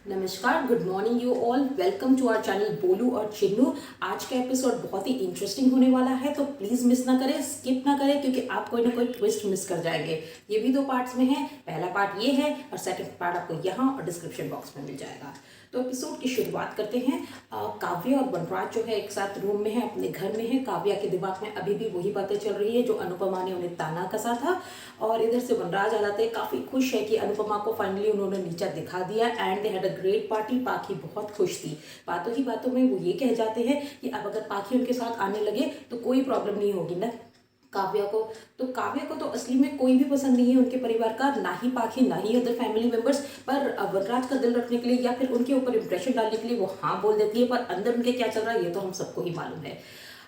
नमस्कार, good morning you all. Welcome to our channel Bolu और चिन्नू। आज का एपिसोड बहुत ही इंटरेस्टिंग होने वाला है, तो प्लीज़ मिस ना करें, स्किप ना करें, क्योंकि आप कोई ना कोई ट्विस्ट मिस कर जाएंगे। ये भी दो पार्ट्स में है। पहला पार्ट ये है और सेकंड पार्ट आपको यहाँ और डिस्क्रिप्शन बॉक्स में मिल जाएगा। तो एपिसोड की शुरुआत करते हैं। काव्या और वनराज जो है एक साथ रूम में है, अपने घर में है। काव्या के दिमाग में अभी भी वही बातें चल रही है जो अनुपमा ने उन्हें ताना कसा था। और इधर से वनराज आ जाते हैं, काफ़ी खुश है कि अनुपमा को फाइनली उन्होंने नीचा दिखा दिया and they had a great party. पाखी बहुत खुश थी। बातों ही बातों में वो ये कह जाते हैं कि अब अगर पाखी उनके साथ आने लगे तो कोई प्रॉब्लम नहीं होगी ना काव्या को। तो काव्या को तो असली में कोई भी पसंद नहीं है उनके परिवार का, ना ही पाखी ना ही अदर फैमिली मेंबर्स। पर वनराज का दिल रखने के लिए या फिर उनके ऊपर इंप्रेशन डालने के लिए वो हाँ बोल देती है, पर अंदर उनके क्या चल रहा है ये तो हम सबको ही मालूम है।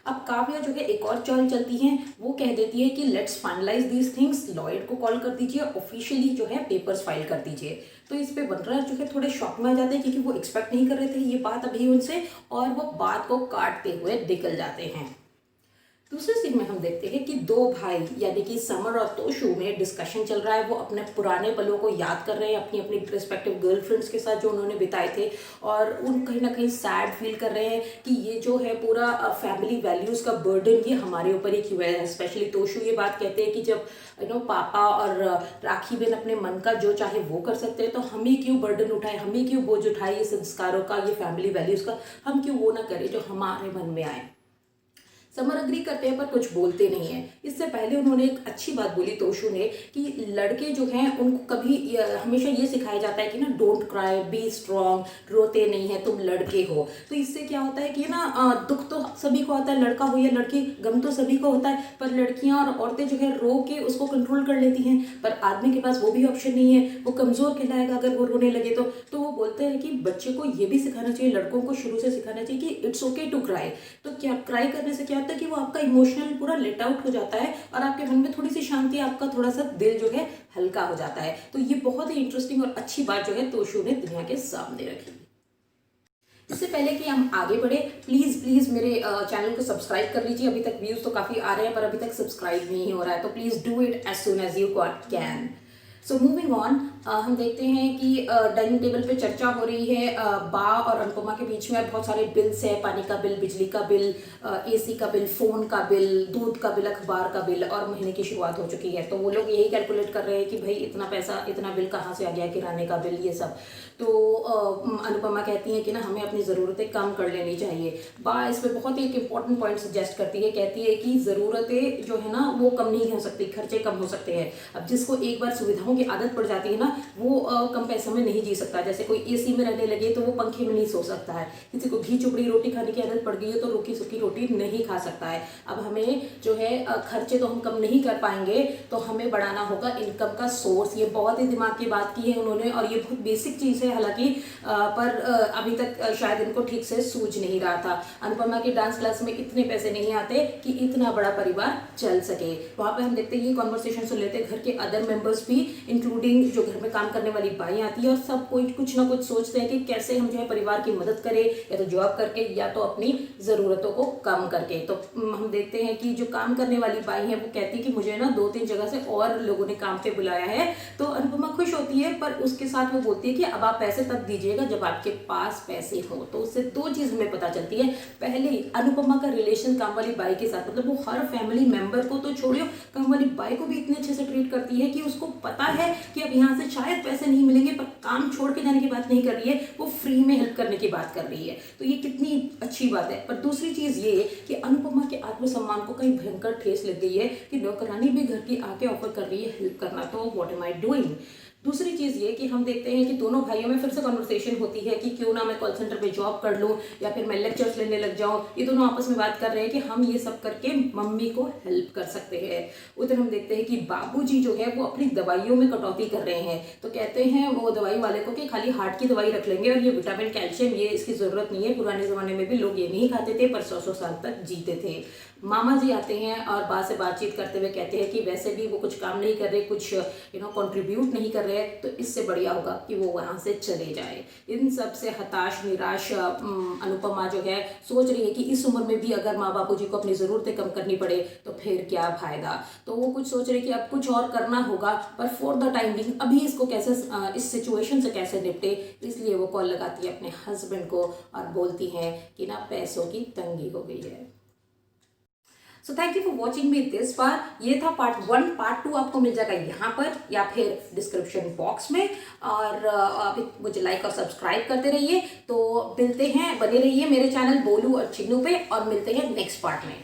अब काव्या जो है एक और चाल चलती है, वो कह देती है कि let's finalize these things, lawyer को कॉल कर दीजिए, ऑफिशियली जो है पेपर्स फाइल कर दीजिए। तो इस पे वनराज जो है थोड़े शॉक में आ जाते हैं, क्योंकि वो एक्सपेक्ट नहीं कर रहे थे ये बात अभी उनसे, और वो बात को काटते हुए निकल जाते हैं। दूसरे सीन में हम देखते हैं कि दो भाई यानी कि समर और तोशु में डिस्कशन चल रहा है। वो अपने पुराने पलों को याद कर रहे हैं, अपनी अपनी रिस्पेक्टिव गर्लफ्रेंड्स के साथ जो उन्होंने बिताए थे, और उन कहीं ना कहीं सैड फील कर रहे हैं कि ये जो है पूरा फैमिली वैल्यूज़ का बर्डन ये हमारे ऊपर ही क्यों है। स्पेशली तोशु ये बात कहते हैं कि जब पापा और राखी बहन अपने मन का जो चाहे वो कर सकते हैं, तो हम ही क्यों बर्डन उठाए, हम ही क्यों बोझ उठाए ये संस्कारों का, ये फैमिली वैल्यूज़ का, हम क्यों वो ना करें जो हमारे मन में आए। समर अग्री करते हैं पर कुछ बोलते नहीं है। इससे पहले उन्होंने एक अच्छी बात बोली तोशु ने कि लड़के जो हैं उनको कभी हमेशा ये सिखाया जाता है कि ना डोंट क्राई, बी स्ट्रॉन्ग, रोते नहीं है, तुम लड़के हो। तो इससे क्या होता है कि ना दुख तो सभी को आता है, लड़का हो या लड़की, गम तो सभी को होता है, पर लड़कियां और औरतें जो है रो के उसको कंट्रोल कर लेती हैं। पर आदमी के पास वो भी ऑप्शन नहीं है, वो कमजोर कहलाएगा अगर वो रोने लगे तो वो बोलते हैं कि बच्चे को ये भी सिखाना चाहिए, लड़कों को शुरू से सिखाना चाहिए कि इट्स ओके टू क्राई। तो क्या क्राई करने से क्या होता है कि वो आपका इमोशनल पूरा लेट आउट हो जाता है और आपके मन में थोड़ी सी शांति, आपका थोड़ा सा दिल जो है हल्का हो जाता है। तो ये बहुत ही इंटरेस्टिंग और अच्छी बात जो है तोशु ने दुनिया के सामने रखी। इससे पहले कि हम आगे बढ़े, प्लीज़ प्लीज़ मेरे चैनल को सब्सक्राइब कर लीजिए। अभी तक व्यूज़ तो काफ़ी आ रहे हैं पर अभी तक सब्सक्राइब नहीं हो रहा है, तो please do it as soon as you can. So moving on, हम देखते हैं कि डाइनिंग टेबल पे चर्चा हो रही है। बा और अनुपमा के बीच में बहुत सारे बिल्स है, पानी का बिल, बिजली का बिल, एसी का बिल, फ़ोन का बिल, दूध का बिल, अखबार का बिल, और महीने की शुरुआत हो चुकी है। तो वो लोग यही कैलकुलेट कर रहे हैं कि भाई इतना पैसा, इतना बिल कहाँ से आ गया, किराने का बिल, ये सब। तो अनुपमा कहती हैं कि ना हमें अपनी ज़रूरतें कम कर लेनी चाहिए। बा इस पर बहुत ही एक इंपॉर्टेंट पॉइंट सजेस्ट करती है, कहती है कि ज़रूरतें जो है ना वो कम नहीं हो सकती, खर्चे कम हो सकते हैं। अब जिसको एक बार सुविधाओं की आदत पड़ जाती है ना, वो कम पैसों में नहीं जी सकता। जैसे कोई एसी में रहने लगे तो वो पंखे में नहीं सो सकता है, किसी को घी चुपड़ी रोटी खाने की आदत पड़ गई है तो रूखी सूखी रोटी नहीं खा सकता है। अब हमें जो है खर्चे तो हम कम नहीं कर पाएंगे, तो हमें बढ़ाना होगा इनकम का सोर्स। ये बहुत ही दिमाग की बात की है उन्होंने, और ये बहुत बेसिक चीज़ है हालांकि, पर अभी तक शायद इनको ठीक से सूझ नहीं रहा था। अनुपमा के डांस क्लास में इतने पैसे नहीं आते कि इतना बड़ा परिवार चल सके। वहाँ पे हम देखते हैं ये कॉन्वर्सेशन सुन लेते हैं घर के अदर मेंबर्स भी, इंक्लूडिंग जो घर में काम करने वाली बाई आती है, और सब कोई कुछ ना कुछ सोचते हैं कि कैसे हम जो है परिवार की मदद करें, या तो जॉब करके या तो अपनी ज़रूरतों को कम करके। तो हम देखते हैं कि जो काम करने वाली बाई है वो कहती है कि मुझे ना 2-3 जगह से और लोगों ने काम पे बुलाया है। तो अनुपमा खुश होती है, पर उसके साथ वो बोलती है कि अब आप पैसे तब दीजिएगा जब आपके पास पैसे हो। तो उससे दो चीज़ हमें पता चलती है। पहले अनुपमा का रिलेशन काम वाली बाई के साथ, मतलब वो हर फैमिली मेंबर को तो छोड़ियो, काम वाली बाई को भी इतने अच्छे से ट्रीट करती है कि उसको पता है कि अब यहाँ से शायद पैसे नहीं मिलेंगे, पर काम छोड़ के जाने की बात नहीं कर रही है, वो फ्री में हेल्प करने की बात कर रही है। तो ये कितनी अच्छी बात है। पर दूसरी चीज़ ये कि अनुपमा के आत्मसम्मान को कहीं भयंकर ठेस लग गई है कि नौकरानी भी घर की आके ऑफर कर रही है हेल्प करना, तो व्हाट एम आई डूइंग। दूसरी चीज़ ये कि हम देखते हैं कि दोनों भाइयों में फिर से कन्वर्सेशन होती है कि क्यों ना मैं कॉल सेंटर पे जॉब कर लूँ या फिर मैं लेक्चर्स लेने लग जाऊँ। ये दोनों आपस में बात कर रहे हैं कि हम ये सब करके मम्मी को हेल्प कर सकते हैं। उधर हम देखते हैं कि बाबूजी जो है वो अपनी दवाइयों में कटौती कर रहे हैं। तो कहते हैं वो दवाई वाले को कि खाली हार्ट की दवाई रख लेंगे, और ये विटामिन कैल्शियम ये इसकी ज़रूरत नहीं है। पुराने ज़माने में भी लोग ये नहीं खाते थे, पर 100-100 साल तक जीते थे। मामा जी आते हैं और बा से बातचीत करते हुए कहते हैं कि वैसे भी वो कुछ काम नहीं कर रहे, कुछ कंट्रीब्यूट नहीं कर रहे रहे हैं, तो इससे बढ़िया होगा कि वो वहाँ से चले जाए। इन सब से हताश निराश अनुपमा जो है सोच रही है कि इस उम्र में भी अगर माँ बापू जी को अपनी ज़रूरतें कम करनी पड़े तो फिर क्या फ़ायदा। तो वो कुछ सोच रही कि अब कुछ और करना होगा, पर फॉर द टाइम बिंग अभी इसको कैसे इस सिचुएशन से कैसे निपटे, इसलिए वो कॉल लगाती है अपने हस्बैंड को और बोलती हैं कि ना पैसों की तंगी हो गई है। So thank you for watching me this बार। ये था पार्ट 1। पार्ट 2 आपको मिल जाएगा यहाँ पर या फिर डिस्क्रिप्शन बॉक्स में। और अभी मुझे लाइक और सब्सक्राइब करते रहिए। तो मिलते हैं, बने रहिए मेरे चैनल बोलू और चिन्नू पे, और मिलते हैं नेक्स्ट पार्ट में।